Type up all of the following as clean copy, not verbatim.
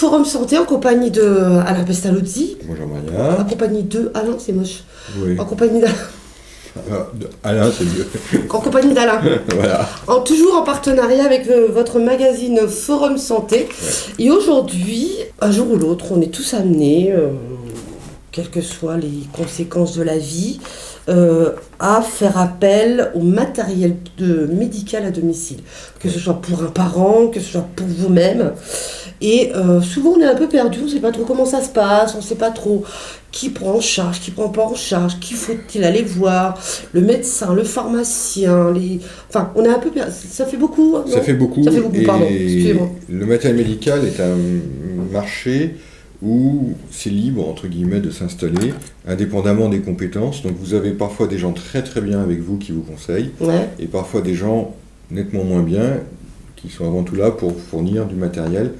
Forum Santé en compagnie de Alain Pestalozzi. Bonjour Maria. En compagnie de Alain, c'est moche. Oui. En compagnie d'Alain. Alain, c'est mieux. En compagnie d'Alain. Voilà. Toujours en partenariat avec votre magazine Forum Santé. Ouais. Et aujourd'hui, un jour ou l'autre, on est tous amenés, quelles que soient les conséquences de la vie, à faire appel au matériel médical à domicile. Que ce soit pour un parent, que ce soit pour vous-même. Et souvent, on est un peu perdu, on ne sait pas trop comment ça se passe, on ne sait pas trop qui prend en charge, qui ne prend pas en charge, qui faut-il aller voir, le médecin, le pharmacien, Enfin, on est un peu perdu, ça fait beaucoup, non ? Ça fait beaucoup, pardon, excusez-moi. Le matériel médical est un marché où c'est libre, entre guillemets, de s'installer, indépendamment des compétences. Donc vous avez parfois des gens très très bien avec vous qui vous conseillent, et parfois des gens nettement moins bien, qui sont avant tout là pour fournir du matériel,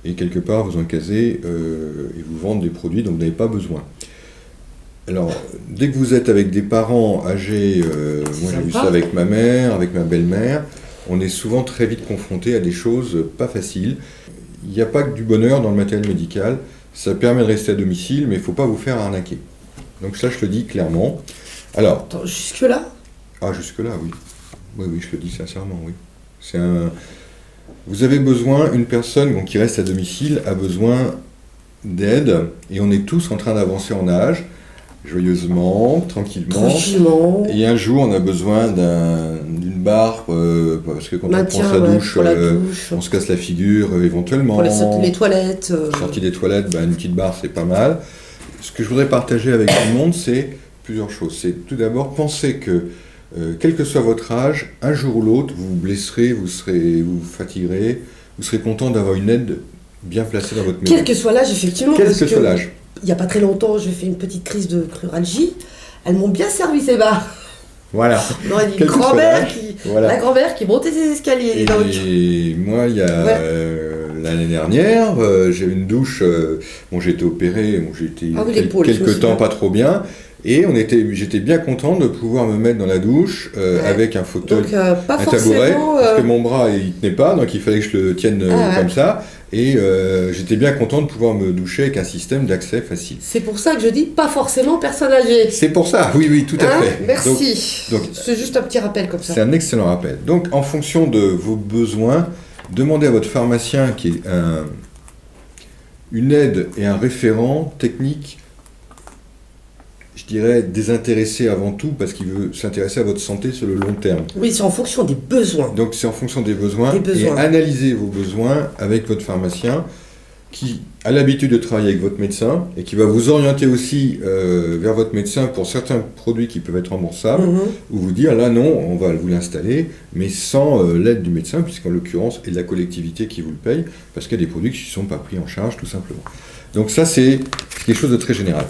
et quelque part vous encaser et vous vendre des produits dont vous n'avez pas besoin. Alors, dès que vous êtes avec des parents âgés, moi j'ai vu ça avec ma mère, avec ma belle-mère, on est souvent très vite confronté à des choses pas faciles. Il n'y a pas que du bonheur dans le matériel médical, ça permet de rester à domicile, mais il ne faut pas vous faire arnaquer. Donc ça, je le dis clairement. Alors, attends, jusque-là ? Ah, jusque-là, oui. Oui, je le dis sincèrement, oui. Vous avez besoin, une personne qui reste à domicile a besoin d'aide, et on est tous en train d'avancer en âge, joyeusement, tranquillement. Et un jour, on a besoin d'une barre, parce que quand on prend sa douche, on se casse la figure éventuellement. Pour les toilettes. Sortie des toilettes, une petite barre, c'est pas mal. Ce que je voudrais partager avec tout le monde, c'est plusieurs choses. C'est tout d'abord, pensez que, quel que soit votre âge, un jour ou l'autre, vous vous blesserez, vous vous fatiguerez, vous serez content d'avoir une aide bien placée dans votre maison. Quel que soit l'âge, effectivement. Quel que soit l'âge. Il n'y a pas très longtemps, j'ai fait une petite crise de cruralgie. Elles m'ont bien servi ces barres. Voilà. On aurait dit la grand-mère qui montait ses escaliers. Et moi, l'année dernière, j'avais une douche. J'étais opéré, j'étais quelques temps pas trop bien. Et j'étais bien content de pouvoir me mettre dans la douche avec un fauteuil, un tabouret, parce que mon bras il tenait pas, donc il fallait que je le tienne comme ça. Et j'étais bien content de pouvoir me doucher avec un système d'accès facile. C'est pour ça que je dis pas forcément personne âgée. C'est pour ça, oui, tout à fait. Merci. Donc, c'est juste un petit rappel comme ça. C'est un excellent rappel. Donc en fonction de vos besoins, demandez à votre pharmacien qui est une aide et un référent technique, je dirais désintéressé avant tout, parce qu'il veut s'intéresser à votre santé sur le long terme. Oui, c'est en fonction des besoins. Donc c'est en fonction des besoins. Et analysez vos besoins avec votre pharmacien qui a l'habitude de travailler avec votre médecin et qui va vous orienter aussi vers votre médecin pour certains produits qui peuvent être remboursables, ou vous dire là non, on va vous l'installer, mais sans l'aide du médecin, puisqu'en l'occurrence, et de la collectivité qui vous le paye, parce qu'il y a des produits qui ne sont pas pris en charge tout simplement. Donc ça c'est quelque chose de très général.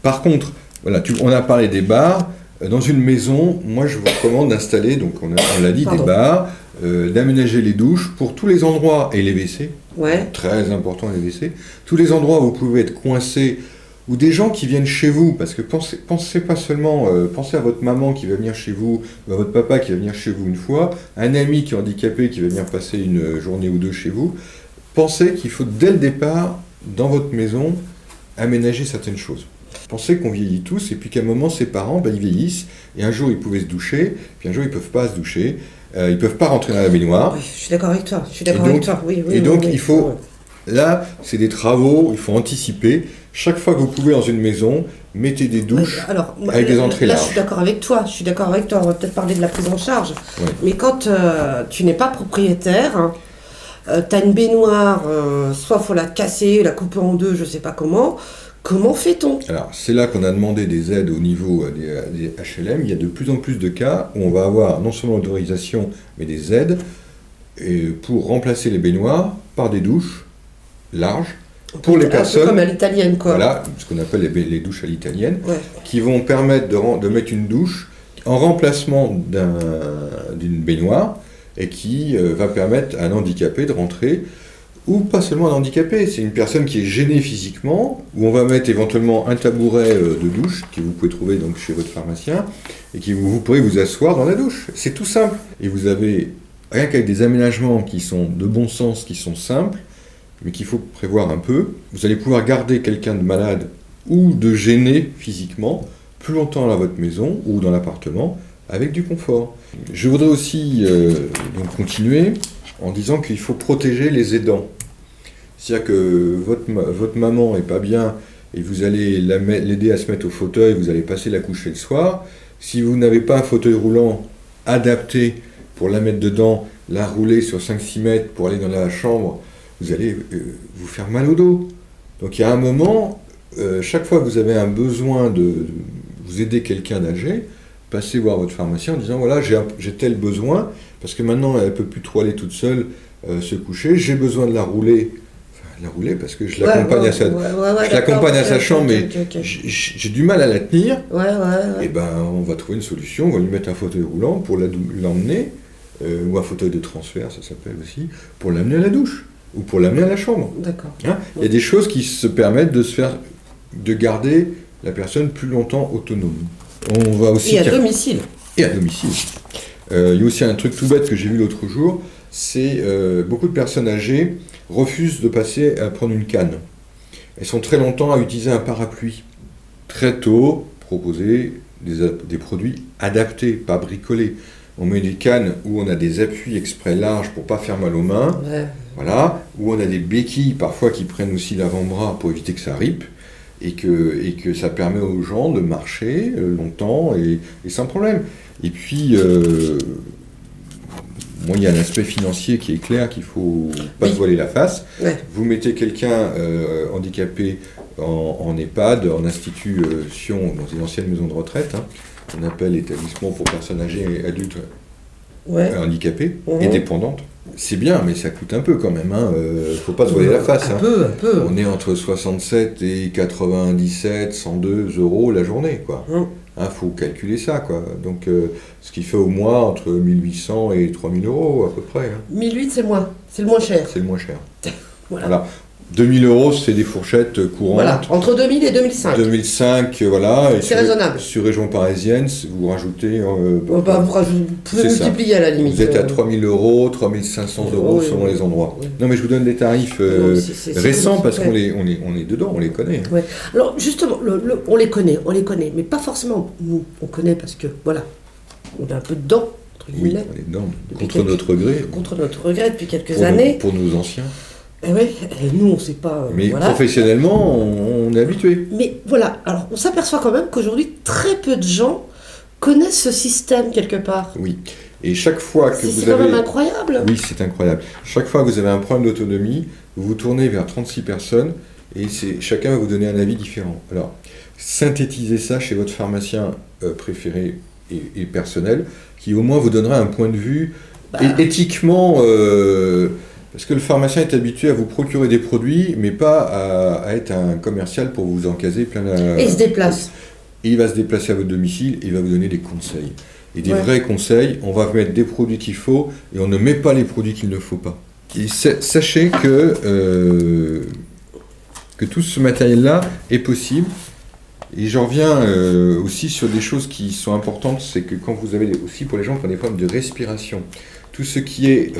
Par contre, voilà, on a parlé des bars. Dans une maison, moi je vous recommande d'installer, donc on l'a dit, des bars, d'aménager les douches pour tous les endroits, et les WC, très important les WC, tous les endroits où vous pouvez être coincé, ou des gens qui viennent chez vous, parce que pensez pas seulement, pensez à votre maman qui va venir chez vous, ou à votre papa qui va venir chez vous une fois, un ami qui est handicapé qui va venir passer une journée ou deux chez vous. Pensez qu'il faut dès le départ, dans votre maison, aménager certaines choses. Pensez qu'on vieillit tous, et puis qu'à un moment, ses parents, ils vieillissent, et un jour, ils pouvaient se doucher, puis un jour, ils ne peuvent pas se doucher, ils ne peuvent pas rentrer dans la baignoire. Oui, je suis d'accord avec toi, il faut, là, c'est des travaux, il faut anticiper. Chaque fois que vous pouvez dans une maison, mettez des douches avec des entrées larges. Là, je suis d'accord avec toi, on va peut-être parler de la prise en charge, mais quand tu n'es pas propriétaire, tu as une baignoire, soit il faut la casser, la couper en deux, je ne sais pas comment fait-on ? Alors, c'est là qu'on a demandé des aides au niveau des HLM. Il y a de plus en plus de cas où on va avoir non seulement l'autorisation, mais des aides pour remplacer les baignoires par des douches larges pour les personnes. Comme à l'italienne, quoi. Voilà, ce qu'on appelle les douches à l'italienne, qui vont permettre de mettre une douche en remplacement d'une baignoire et qui va permettre à un handicapé de rentrer. Ou pas seulement un handicapé, c'est une personne qui est gênée physiquement, où on va mettre éventuellement un tabouret de douche, que vous pouvez trouver donc chez votre pharmacien, et vous pourrez vous asseoir dans la douche. C'est tout simple. Et vous avez, rien qu'avec des aménagements qui sont de bon sens, qui sont simples, mais qu'il faut prévoir un peu. Vous allez pouvoir garder quelqu'un de malade ou de gêné physiquement plus longtemps à votre maison ou dans l'appartement avec du confort. Je voudrais aussi donc continuer en disant qu'il faut protéger les aidants. C'est-à-dire que votre maman n'est pas bien et vous allez l'aider à se mettre au fauteuil, vous allez passer la coucher le soir. Si vous n'avez pas un fauteuil roulant adapté pour la mettre dedans, la rouler sur 5-6 mètres pour aller dans la chambre, vous allez vous faire mal au dos. Donc il y a un moment, chaque fois que vous avez un besoin de vous aider quelqu'un d'âgé, passez voir votre pharmacien en disant voilà, j'ai tel besoin, parce que maintenant elle ne peut plus trop aller toute seule se coucher, j'ai besoin de la rouler parce que je l'accompagne à sa chambre, mais j'ai du mal à la tenir. Et ben on va trouver une solution, on va lui mettre un fauteuil roulant pour l'emmener, ou un fauteuil de transfert, ça s'appelle aussi, pour l'amener à la douche ou pour l'amener à la chambre. D'accord. Hein, il y a des choses qui se permettent de garder la personne plus longtemps autonome. On va aussi à domicile. Et à domicile. Il y a aussi un truc tout bête que j'ai vu l'autre jour, c'est beaucoup de personnes âgées refusent de passer à prendre une canne. Elles sont très longtemps à utiliser un parapluie. Très tôt, proposer des produits adaptés, pas bricolés. On met des cannes où on a des appuis exprès larges pour pas faire mal aux mains, voilà, où on a des béquilles parfois qui prennent aussi l'avant-bras pour éviter que ça ripe, et que ça permet aux gens de marcher longtemps et sans problème. Et puis, il y a un aspect financier qui est clair, qu'il ne faut pas se voiler la face. Ouais. Vous mettez quelqu'un handicapé en EHPAD, en institution, dans une ancienne maison de retraite, qu'on appelle établissement pour personnes âgées et adultes handicapées et dépendantes. C'est bien, mais ça coûte un peu quand même. Faut pas se voiler la face. Un peu. On est entre 67 et 97, 102 euros la journée, quoi. Faut calculer ça, quoi. Donc, ce qui fait au mois entre 1800 et 3000 euros à peu près. 1008, c'est le moins cher. C'est le moins cher. Voilà. 2000 euros, c'est des fourchettes courantes. Voilà, entre 2000 et 2005. 2005, voilà. C'est raisonnable. Sur région parisienne, vous rajoutez... vous pouvez multiplier à la limite. Vous êtes à 3000 euros, 3500 euros selon les endroits. Oui. Non, mais je vous donne des tarifs récents parce qu'on est dedans, on les connaît. Ouais. Alors, justement, on les connaît, mais pas forcément nous. On connaît parce que, voilà, on est un peu dedans. Oui, on est dedans, contre notre gré. Contre notre regret depuis quelques années. Pour nos anciens. Nous on ne sait pas. Mais professionnellement, on est habitué. Mais voilà, alors on s'aperçoit quand même qu'aujourd'hui, très peu de gens connaissent ce système quelque part. Oui, et chaque fois que vous avez... C'est quand même incroyable. Oui, c'est incroyable. Chaque fois que vous avez un problème d'autonomie, vous vous tournez vers 36 personnes et chacun va vous donner un avis différent. Alors, synthétisez ça chez votre pharmacien préféré et personnel, qui au moins vous donnera un point de vue éthiquement... Parce que le pharmacien est habitué à vous procurer des produits, mais pas à être un commercial pour vous en caser plein Et il se déplace. Et il va se déplacer à votre domicile et il va vous donner des conseils. Et des vrais conseils, on va mettre des produits qu'il faut et on ne met pas les produits qu'il ne faut pas. Et sachez que tout ce matériel-là est possible. Et j'en reviens aussi sur des choses qui sont importantes, c'est que quand vous avez aussi pour les gens qui ont des problèmes de respiration, tout ce qui est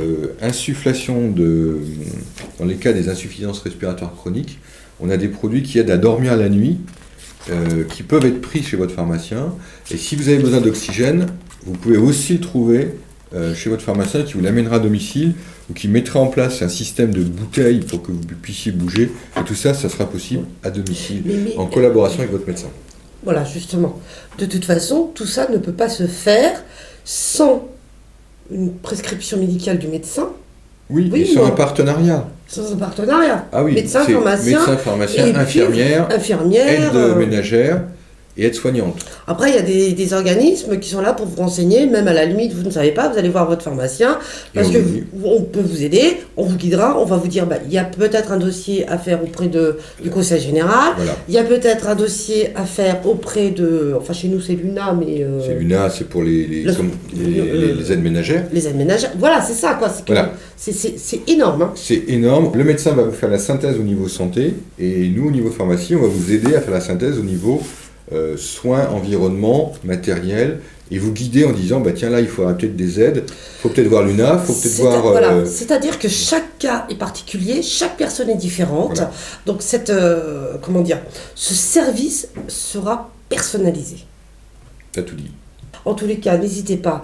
insufflation dans les cas des insuffisances respiratoires chroniques, on a des produits qui aident à dormir la nuit, qui peuvent être pris chez votre pharmacien. Et si vous avez besoin d'oxygène, vous pouvez aussi le trouver chez votre pharmacien qui vous l'amènera à domicile ou qui mettra en place un système de bouteilles pour que vous puissiez bouger. Et tout ça, ça sera possible à domicile, en collaboration avec votre médecin. Voilà, justement. De toute façon, tout ça ne peut pas se faire sans une prescription médicale du médecin. Oui, et sans un partenariat. Sans un partenariat. Ah oui, médecin, pharmacien, infirmière, aide ménagère et aide-soignante. Après, il y a des organismes qui sont là pour vous renseigner, même à la limite, vous ne savez pas, vous allez voir votre pharmacien, parce on peut vous aider, on vous guidera, on va vous dire, il y a peut-être un dossier à faire auprès du Conseil général, il y a peut-être un dossier à faire auprès enfin chez nous c'est l'UNA, mais... C'est l'UNA, c'est pour les aides ménagères. Les aides ménagères, voilà, c'est ça, quoi. C'est énorme. Hein. C'est énorme. Le médecin va vous faire la synthèse au niveau santé, et nous, au niveau pharmacie, on va vous aider à faire la synthèse au niveau soins, environnement, matériel, et vous guider en disant, tiens là, il faudra peut-être des aides, il faut peut-être voir l'UNA, il faut peut-être voir... Voilà. C'est-à-dire que chaque cas est particulier, chaque personne est différente, voilà. Donc ce service sera personnalisé. T'as tout dit. En tous les cas, n'hésitez pas.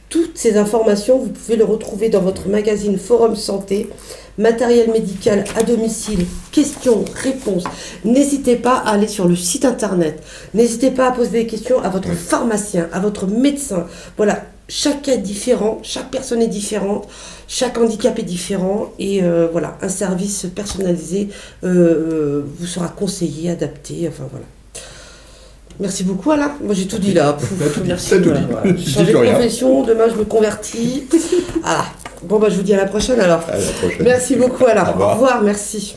Toutes ces informations, vous pouvez les retrouver dans votre magazine Forum Santé, matériel médical à domicile, questions, réponses. N'hésitez pas à aller sur le site internet. N'hésitez pas à poser des questions à votre pharmacien, à votre médecin. Voilà, chaque cas est différent, chaque personne est différente, chaque handicap est différent. Et voilà, un service personnalisé vous sera conseillé, adapté, enfin voilà. Merci beaucoup Alain. Moi j'ai tout dit là. Merci. Voilà. Changer de profession, demain je me convertis. Bon je vous dis à la prochaine alors. À la prochaine. Merci beaucoup Alain. Au revoir, merci.